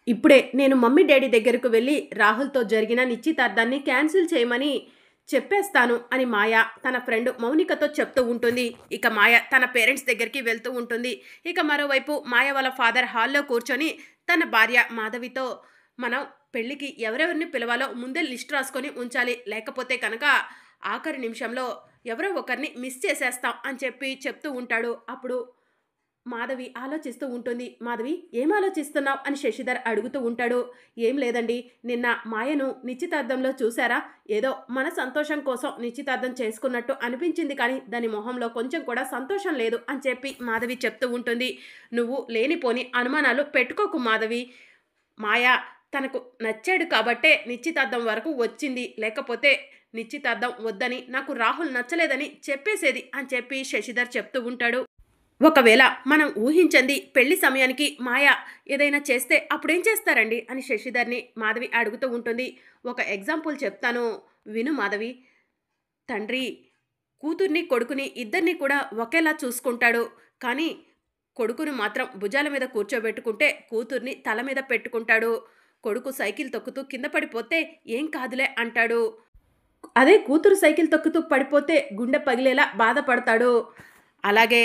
ఇప్పుడే నేను mummy daddy దగ్గరకు వెళ్ళి రాహుల్తో జరిగిన నిశ్చితార్థాన్ని క్యాన్సిల్ చేయమని చెప్పేస్తాను అని మాయ తన ఫ్రెండ్ మౌనికతో చెప్తూ ఉంటుంది. ఇక మాయ తన పేరెంట్స్ దగ్గరికి వెళ్తూ ఉంటుంది. ఇక మరోవైపు మాయ వాళ్ళ ఫాదర్ హాల్లో కూర్చొని తన భార్య మాధవితో మనం పెళ్ళికి ఎవరెవరిని పిలవాలో ముందే లిస్ట్ రాసుకొని ఉంచాలి, లేకపోతే కనుక ఆఖరి నిమిషంలో ఎవరో ఒకరిని మిస్ చేసేస్తాం అని చెప్పి చెప్తూ ఉంటాడు. అప్పుడు మాధవి ఆలోచిస్తూ ఉంటుంది. మాధవి, ఏం ఆలోచిస్తున్నావు అని శశిధర్ అడుగుతూ ఉంటాడు. ఏం లేదండి, నిన్న మాయను నిశ్చితార్థంలో చూసారా? ఏదో మన సంతోషం కోసం నిశ్చితార్థం చేసుకున్నట్టు అనిపించింది, కానీ దాని మొహంలో కొంచెం కూడా సంతోషం లేదు అని చెప్పి మాధవి చెప్తూ ఉంటుంది. నువ్వు లేనిపోని అనుమానాలు పెట్టుకోకు మాధవి. మాయ తనకు నచ్చాడు కాబట్టే నిశ్చితార్థం వరకు వచ్చింది, లేకపోతే నిశ్చితార్థం వద్దని, నాకు రాహుల్ నచ్చలేదని చెప్పేసేది అని చెప్పి శశిధర్ చెప్తూ ఉంటాడు. ఒకవేళ మనం ఊహించండి పెళ్లి సమయానికి మాయ ఏదైనా చేస్తే అప్పుడేం చేస్తారండి అని శశిధర్ని మాధవి అడుగుతూ ఉంటుంది. ఒక ఎగ్జాంపుల్ చెప్తాను విను మాధవి. తండ్రి కూతుర్ని కొడుకుని ఇద్దరిని కూడా ఒకేలా చూసుకుంటాడు, కానీ కొడుకును మాత్రం భుజాల మీద కూర్చోబెట్టుకుంటే కూతుర్ని తల మీద పెట్టుకుంటాడు. కొడుకు సైకిల్ తొక్కుతూ కింద పడిపోతే ఏం కాదులే అంటాడు. అదే కూతురు సైకిల్ తొక్కుతూ పడిపోతే గుండె పగిలేలా బాధపడతాడు. అలాగే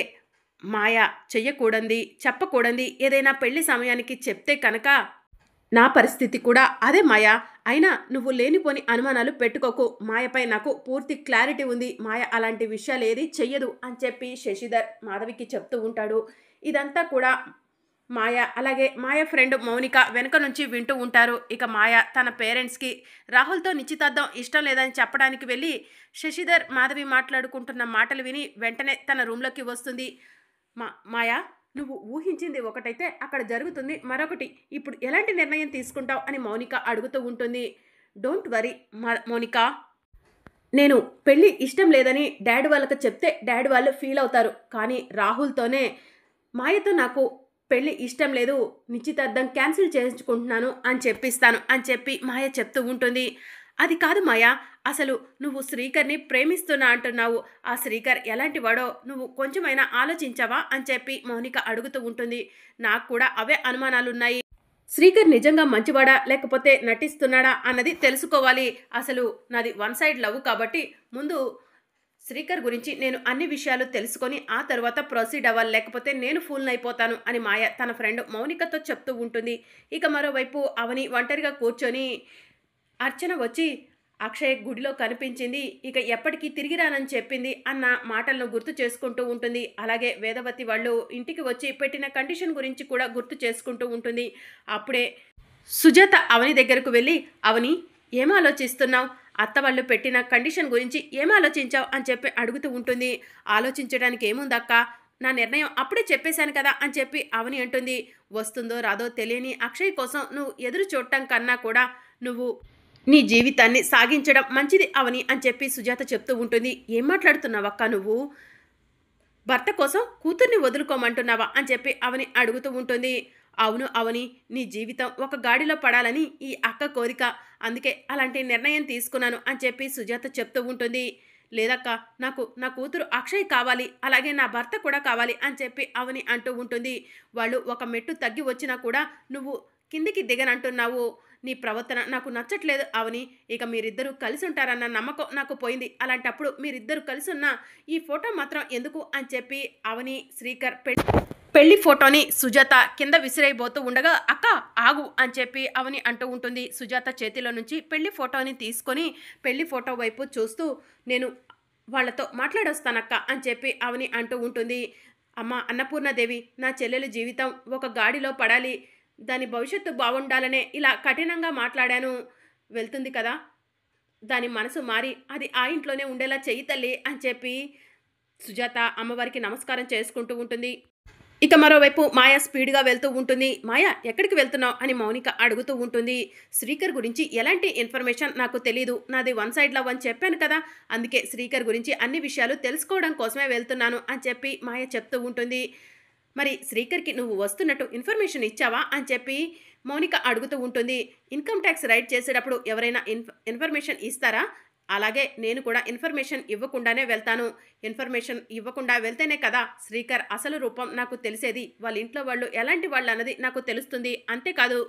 మాయ చెయ్యకూడంది చెప్పకూడంది ఏదైనా పెళ్లి సమయానికి చెప్తే కనుక నా పరిస్థితి కూడా అదే మాయ. అయినా నువ్వు లేనిపోని అనుమానాలు పెట్టుకోకు, మాయపై నాకు పూర్తి క్లారిటీ ఉంది, మాయ అలాంటి విషయాలు ఏది చెయ్యదు అని చెప్పి శశిధర్ మాధవికి చెప్తూ ఉంటాడు. ఇదంతా కూడా మాయ అలాగే మాయ ఫ్రెండ్ మౌనిక వెనుక నుంచి వింటూ ఉంటారు. ఇక మాయ తన పేరెంట్స్కి రాహుల్తో నిశ్చితార్థం ఇష్టం లేదని చెప్పడానికి వెళ్ళి శశిధర్ మాధవి మాట్లాడుకుంటున్న మాటలు విని వెంటనే తన రూమ్లోకి వస్తుంది. మాయా, నువ్వు ఊహించింది ఒకటైతే అక్కడ జరుగుతుంది మరొకటి, ఇప్పుడు ఎలాంటి నిర్ణయం తీసుకుంటావు అని మౌనిక అడుగుతూ ఉంటుంది. డోంట్ వరీ మౌనిక, నేను పెళ్ళి ఇష్టం లేదని డాడీ వాళ్ళకి చెప్తే డాడీ వాళ్ళు ఫీల్ అవుతారు, కానీ రాహుల్తోనే మాయతో నాకు పెళ్ళి ఇష్టం లేదు, నిశ్చితార్థం క్యాన్సిల్ చేయించుకుంటున్నాను అని చెప్పిస్తాను అని చెప్పి మాయ చెప్తూ ఉంటుంది. అది కాదు మాయా, అసలు నువ్వు శ్రీకర్ని ప్రేమిస్తున్నా అంటున్నావు, ఆ శ్రీకర్ ఎలాంటి వాడో నువ్వు కొంచెమైనా ఆలోచించావా అని చెప్పి మౌనిక అడుగుతూ ఉంటుంది. నాకు కూడా అవే అనుమానాలున్నాయి. శ్రీకర్ నిజంగా మంచివాడా లేకపోతే నటిస్తున్నాడా అన్నది తెలుసుకోవాలి. అసలు నాది వన్ సైడ్ లవ్ కాబట్టి ముందు శ్రీకర్ గురించి నేను అన్ని విషయాలు తెలుసుకొని ఆ తర్వాత ప్రొసీడ్ అవ్వాలి, లేకపోతే నేను ఫూల్ అయిపోతాను అని మాయ తన ఫ్రెండ్ మౌనికతో చెప్తూ ఉంటుంది. ఇక మరోవైపు అవని ఒంటరిగా కూర్చొని అర్చన వచ్చి అక్షయ్ గుడిలో కనిపించింది, ఇక ఎప్పటికీ తిరిగి రానని చెప్పింది అన్న మాటలను గుర్తు చేసుకుంటూ ఉంటుంది. అలాగే వేదవతి వాళ్ళు ఇంటికి వచ్చి పెట్టిన కండిషన్ గురించి కూడా గుర్తు చేసుకుంటూ ఉంటుంది. అప్పుడే సుజాత అవని దగ్గరకు వెళ్ళి, అవని ఏం ఆలోచిస్తున్నావు, అత్త వాళ్ళు పెట్టిన కండిషన్ గురించి ఏం ఆలోచించావు అని చెప్పి అడుగుతూ ఉంటుంది. ఆలోచించడానికి ఏముందక్క, నా నిర్ణయం అప్పుడే చెప్పేశాను కదా అని చెప్పి అవని అంటుంది. వస్తుందో రాదో తెలియని అక్షయ్ కోసం నువ్వు ఎదురు చూడటం కన్నా కూడా నువ్వు నీ జీవితాన్ని సాగించడం మంచిది అవని అని చెప్పి సుజాత చెప్తూ ఉంటుంది. ఏం మాట్లాడుతున్నావక్క నువ్వు, భర్త కోసం కూతుర్ని వదులుకోమంటున్నావా అని చెప్పి అవని అడుగుతూ ఉంటుంది. అవును అవని, నీ జీవితం ఒక గాడిలో పడాలని ఈ అక్క కోరిక, అందుకే అలాంటి నిర్ణయం తీసుకున్నాను అని చెప్పి సుజాత చెప్తూ ఉంటుంది. లేదక్క, నాకు నా కూతురు అక్షయ్ కావాలి, అలాగే నా భర్త కూడా కావాలి అని చెప్పి అవని అంటూ ఉంటుంది. వాళ్ళు ఒక మెట్టు తగ్గి వచ్చినా కూడా నువ్వు కిందికి దిగనంటున్నావు, నీ ప్రవర్తన నాకు నచ్చట్లేదు అవని, ఇక మీరిద్దరూ కలిసి ఉంటారన్న నమ్మకం నాకు పోయింది, అలాంటప్పుడు మీరిద్దరూ కలిసి ఉన్న ఈ ఫోటో మాత్రం ఎందుకు అని చెప్పి అవని శ్రీకర్ పెళ్లి ఫోటోని సుజాత కింద విసిరైపోతూ ఉండగా, అక్క ఆగు అని చెప్పి అవని అంటూ ఉంటుంది. సుజాత చేతిలో నుంచి పెళ్లి ఫోటోని తీసుకొని పెళ్లి ఫోటో వైపు చూస్తూ, నేను వాళ్లతో మాట్లాడొస్తానక్క అని చెప్పి అవని అంటూ ఉంటుంది. అమ్మ అన్నపూర్ణదేవి, నా చెల్లెలు జీవితం ఒక గాడిలో పడాలి, దాని భవిష్యత్తు బాగుండాలనే ఇలా కఠినంగా మాట్లాడాను, వెళ్తుంది కదా, దాని మనసు మారి అది ఆ ఇంట్లోనే ఉండేలా చెయ్యి తల్లి అని చెప్పి సుజాత అమ్మవారికి నమస్కారం చేసుకుంటూ ఉంటుంది. ఇక మరోవైపు మాయ స్పీడ్గా వెళ్తూ ఉంటుంది. మాయ ఎక్కడికి వెళ్తున్నావు అని మౌనిక అడుగుతూ ఉంటుంది. శ్రీకర్ గురించి ఎలాంటి ఇన్ఫర్మేషన్ నాకు తెలీదు, నాది వన్ సైడ్ లవ్ అని చెప్పాను కదా, అందుకే శ్రీకర్ గురించి అన్ని విషయాలు తెలుసుకోవడం కోసమే వెళ్తున్నాను అని చెప్పి మాయ చెప్తూ ఉంటుంది. మరి శ్రీకర్కి నువ్వు వస్తున్నట్టు ఇన్ఫర్మేషన్ ఇచ్చావా అని చెప్పి మౌనిక అడుగుతూ ఉంటుంది. ఇన్కమ్ ట్యాక్స్ రైట్ చేసేటప్పుడు ఎవరైనా ఇన్ఫర్మేషన్ ఇస్తారా, అలాగే నేను కూడా ఇన్ఫర్మేషన్ ఇవ్వకుండానే వెళ్తాను, ఇన్ఫర్మేషన్ ఇవ్వకుండా వెళ్తేనే కదా శ్రీకర్ అసలు రూపం నాకు తెలిసేది, వాళ్ళ ఇంట్లో వాళ్ళు ఎలాంటి వాళ్ళు అన్నది నాకు తెలుస్తుంది, అంతేకాదు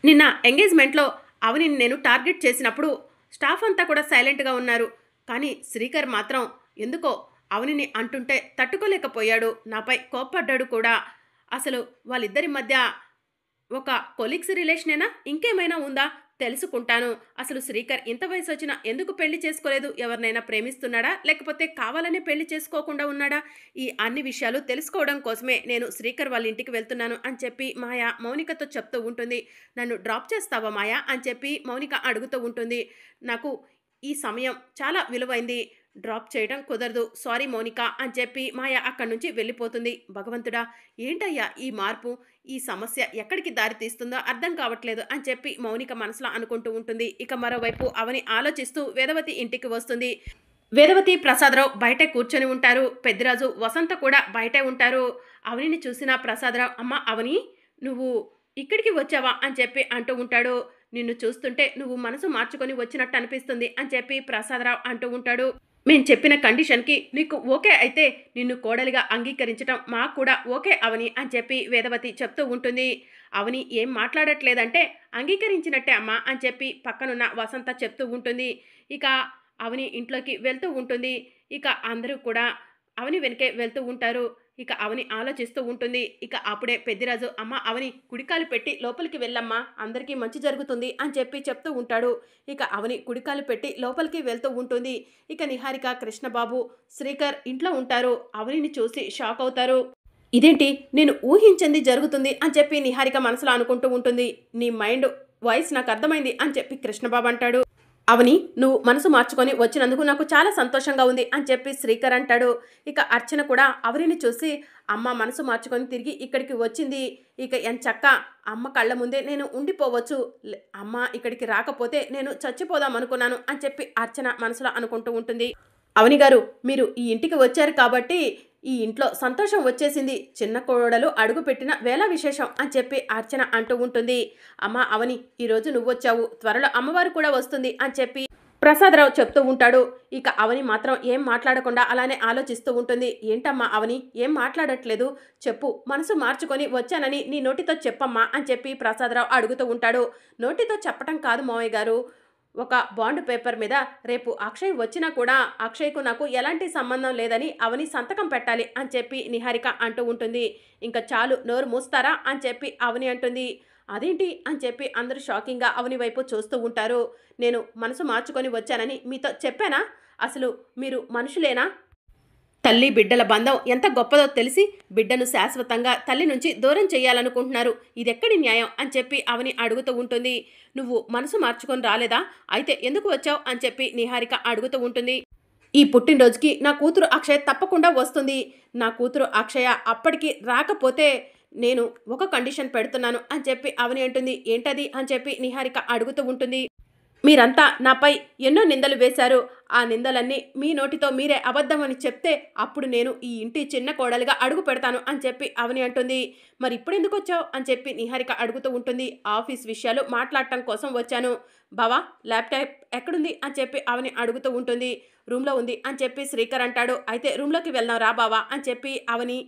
నిన్న ఎంగేజ్మెంట్లో అవనిని నేను టార్గెట్ చేసినప్పుడు స్టాఫ్ అంతా కూడా సైలెంట్గా ఉన్నారు. కానీ శ్రీకర్ మాత్రం ఎందుకో అవనిని అంటుంటే తట్టుకోలేకపోయాడు. నాపై కోప్పడ్డాడు కూడా. అసలు వాళ్ళిద్దరి మధ్య ఒక కొలీగ్స్ రిలేషనేనా, ఇంకేమైనా ఉందా తెలుసుకుంటాను. అసలు శ్రీకర్ ఇంత వయసు వచ్చినా ఎందుకు పెళ్లి చేసుకోలేదు? ఎవరినైనా ప్రేమిస్తున్నాడా, లేకపోతే కావాలనే పెళ్లి చేసుకోకుండా ఉన్నాడా? ఈ అన్ని విషయాలు తెలుసుకోవడం కోసమే నేను శ్రీకర్ వాళ్ళ ఇంటికి వెళ్తున్నాను అని చెప్పి మాయ మౌనికతో చెప్తూ ఉంటుంది. నన్ను డ్రాప్ చేస్తావా మాయ అని చెప్పి మౌనిక అడుగుతూ ఉంటుంది. నాకు ఈ సమయం చాలా విలువైంది, డ్రాప్ చేయడం కుదరదు, సారీ మౌనిక అని చెప్పి మాయ అక్కడి నుంచి వెళ్ళిపోతుంది. భగవంతుడా, ఏంటయ్యా ఈ మార్పు, ఈ సమస్య ఎక్కడికి దారి తీస్తుందో అర్థం కావట్లేదు అని చెప్పి మౌనిక మనసులో అనుకుంటూ ఉంటుంది. ఇక మరోవైపు అవని ఆలోచిస్తూ వేదవతి ఇంటికి వస్తుంది. వేదవతి ప్రసాదరావు బయటే కూర్చొని ఉంటారు. పెద్దిరాజు వసంత కూడా బయటే ఉంటారు. అవనిని చూసిన ప్రసాదరావు, అమ్మ అవని, నువ్వు ఇక్కడికి వచ్చావా అని చెప్పి అంటూ ఉంటాడు. నిన్ను చూస్తుంటే నువ్వు మనసు మార్చుకొని వచ్చినట్టు అనిపిస్తుంది అని చెప్పి ప్రసాదరావు అంటూ ఉంటాడు. మేం చెప్పిన కండిషన్కి నీకు ఓకే అయితే నిన్ను కోడలిగా అంగీకరించడం మాకు కూడా ఓకే అవని అని చెప్పి వేదవతి చెప్తూ ఉంటుంది. అవని ఏం మాట్లాడట్లేదంటే అంగీకరించినట్టే అమ్మా అని చెప్పి పక్కనున్న వసంత చెప్తూ ఉంటుంది. ఇక అవని ఇంట్లోకి వెళ్తూ ఉంటుంది. ఇక అందరూ కూడా అవని వెనకే వెళ్తూ ఉంటారు. ఇక అవని ఆలోచిస్తూ ఉంటుంది. ఇక అప్పుడే పెద్దిరాజు, అమ్మ అవని కుడికాలు పెట్టి లోపలికి వెళ్ళమ్మా, అందరికీ మంచి జరుగుతుంది అని చెప్పి చెప్తూ ఉంటాడు. ఇక అవని కుడికాలు పెట్టి లోపలికి వెళ్తూ ఉంటుంది. ఇక నిహారిక, కృష్ణబాబు, శ్రీకర్ ఇంట్లో ఉంటారు. అవనిని చూసి షాక్ అవుతారు. ఇదేంటి, నేను ఊహించింది జరుగుతుంది అని చెప్పి నిహారిక మనసులో అనుకుంటూ ఉంటుంది. నీ మైండ్ వాయిస్ నాకు అర్థమైంది అని చెప్పి కృష్ణబాబు అంటాడు. అవని, నువ్వు మనసు మార్చుకొని వచ్చినందుకు నాకు చాలా సంతోషంగా ఉంది అని చెప్పి శ్రీకర్ అంటాడు. ఇక అర్చన కూడా అవనిని చూసి, అమ్మ మనసు మార్చుకొని తిరిగి ఇక్కడికి వచ్చింది, ఇక ఎంచక్క అమ్మ కళ్ళ ముందే నేను ఉండిపోవచ్చు, అమ్మ ఇక్కడికి రాకపోతే నేను చచ్చిపోదాం అనుకున్నాను అని చెప్పి అర్చన మనసులో అనుకుంటూ ఉంటుంది. అవని గారు, మీరు ఈ ఇంటికి వచ్చారు కాబట్టి ఈ ఇంట్లో సంతోషం వచ్చేసింది, చిన్న కోడలు అడుగు పెట్టిన వేళ విశేషం అని చెప్పి అర్చన అంటూ ఉంటుంది. అమ్మ అవని, ఈరోజు నువ్వు వచ్చావు, త్వరలో అమ్మవారు కూడా వస్తుంది అని చెప్పి ప్రసాదరావు చెప్తూ ఉంటాడు. ఇక అవని మాత్రం ఏం మాట్లాడకుండా అలానే ఆలోచిస్తూ ఉంటుంది. ఏంటమ్మా అవని, ఏం మాట్లాడట్లేదు, చెప్పు, మనసు మార్చుకొని వచ్చానని నీ నోటితో చెప్పమ్మా అని చెప్పి ప్రసాదరావు అడుగుతూ ఉంటాడు. నోటితో చెప్పటం కాదు మావయ్య గారు, ఒక బాండ్ పేపర్ మీద రేపు అక్షయ్ వచ్చినా కూడా అక్షయ్కు నాకు ఎలాంటి సంబంధం లేదని అవని సంతకం పెట్టాలి అని చెప్పి నిహారిక అంటూ ఉంటుంది. ఇంకా చాలు, నోరు మూస్తారా అని చెప్పి అవని అంటుంది. అదేంటి అని చెప్పి అందరూ షాకింగ్గా అవని వైపు చూస్తూ ఉంటారు. నేను మనసు మార్చుకొని వచ్చానని మీతో చెప్పానా? అసలు మీరు మనుషులేనా? తల్లి బిడ్డల బంధం ఎంత గొప్పదో తెలిసి బిడ్డను శాశ్వతంగా తల్లి నుంచి దూరం చేయాలనుకుంటున్నారు, ఇదెక్కడి న్యాయం అని చెప్పి అవని అడుగుతూ ఉంటుంది. నువ్వు మనసు మార్చుకొని రాలేదా, అయితే ఎందుకు వచ్చావు అని చెప్పి నిహారిక అడుగుతూ ఉంటుంది. ఈ పుట్టినరోజుకి నా కూతురు అక్షయ తప్పకుండా వస్తుంది, నా కూతురు అక్షయ అప్పటికి రాకపోతే నేను ఒక కండిషన్ పెడుతున్నాను అని చెప్పి అవని అంటుంది. ఏంటది అని చెప్పి నిహారిక అడుగుతూ ఉంటుంది. మీరంతా నాపై ఎన్నో నిందలు వేశారు, ఆ నిందలన్నీ మీ నోటితో మీరే అబద్ధమని చెప్తే అప్పుడు నేను ఈ ఇంటి చిన్న కోడలిగా అడుగు పెడతాను అని చెప్పి అవని అంటుంది. మరి ఇప్పుడు ఎందుకు వచ్చావు అని చెప్పి నిహారిక అడుగుతూ ఉంటుంది. ఆఫీస్ విషయాలు మాట్లాడటం కోసం వచ్చాను. బావా, ల్యాప్టాప్ ఎక్కడుంది అని చెప్పి అవని అడుగుతూ ఉంటుంది. రూమ్లో ఉంది అని చెప్పి శ్రీకర్ అంటాడు. అయితే రూమ్లోకి వెళ్దాం రా బావా అని చెప్పి అవని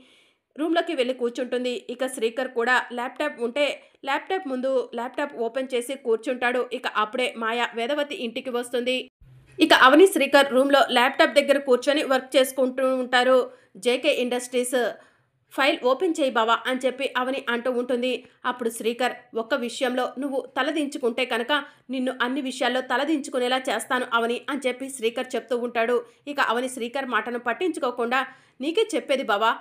రూమ్లోకి వెళ్ళి కూర్చుంటుంది. ఇక శ్రీకర్ కూడా ల్యాప్టాప్ ఉంటే ల్యాప్టాప్ ముందు ల్యాప్టాప్ ఓపెన్ చేసి కూర్చుంటాడు. ఇక అప్పుడే మాయ వేదవతి ఇంటికి వస్తుంది. ఇక అవని శ్రీకర్ రూమ్లో ల్యాప్టాప్ దగ్గర కూర్చొని వర్క్ చేసుకుంటూ ఉంటారు. జేకే ఇండస్ట్రీస్ ఫైల్ ఓపెన్ చేయి బావా అని చెప్పి అవని అంటూ ఉంటుంది. అప్పుడు శ్రీకర్, ఒక్క విషయంలో నువ్వు తలదించుకుంటే కనుక నిన్ను అన్ని విషయాల్లో తలదించుకునేలా చేస్తాను అవని అని చెప్పి శ్రీకర్ చెప్తూ ఉంటాడు. ఇక అవని శ్రీకర్ మాటను పట్టించుకోకుండా, నీకే చెప్పేది బావా,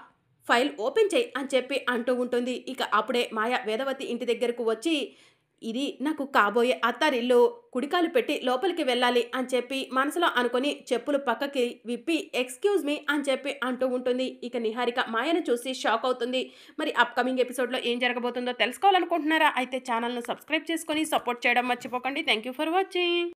ఫైల్ ఓపెన్ చేయి అని చెప్పి అంటూ ఉంటుంది. ఇక అప్పుడే మాయ వేదవతి ఇంటి దగ్గరకు వచ్చి, ఇది నాకు కాబోయే అత్తారిల్లు, కుడికాలు పెట్టి లోపలికి వెళ్ళాలి అని చెప్పి మనసులో అనుకొని చెప్పులు పక్కకి విప్పి ఎక్స్క్యూజ్ మీ అని చెప్పి అంటూ ఉంటుంది. ఇక నిహారిక మాయను చూసి షాక్ అవుతుంది. మరి అప్కమింగ్ ఎపిసోడ్లో ఏం జరగబోతుందో తెలుసుకోవాలనుకుంటున్నారా? అయితే ఛానల్ను సబ్స్క్రైబ్ చేసుకొని సపోర్ట్ చేయడం మర్చిపోకండి. Thank you for watching.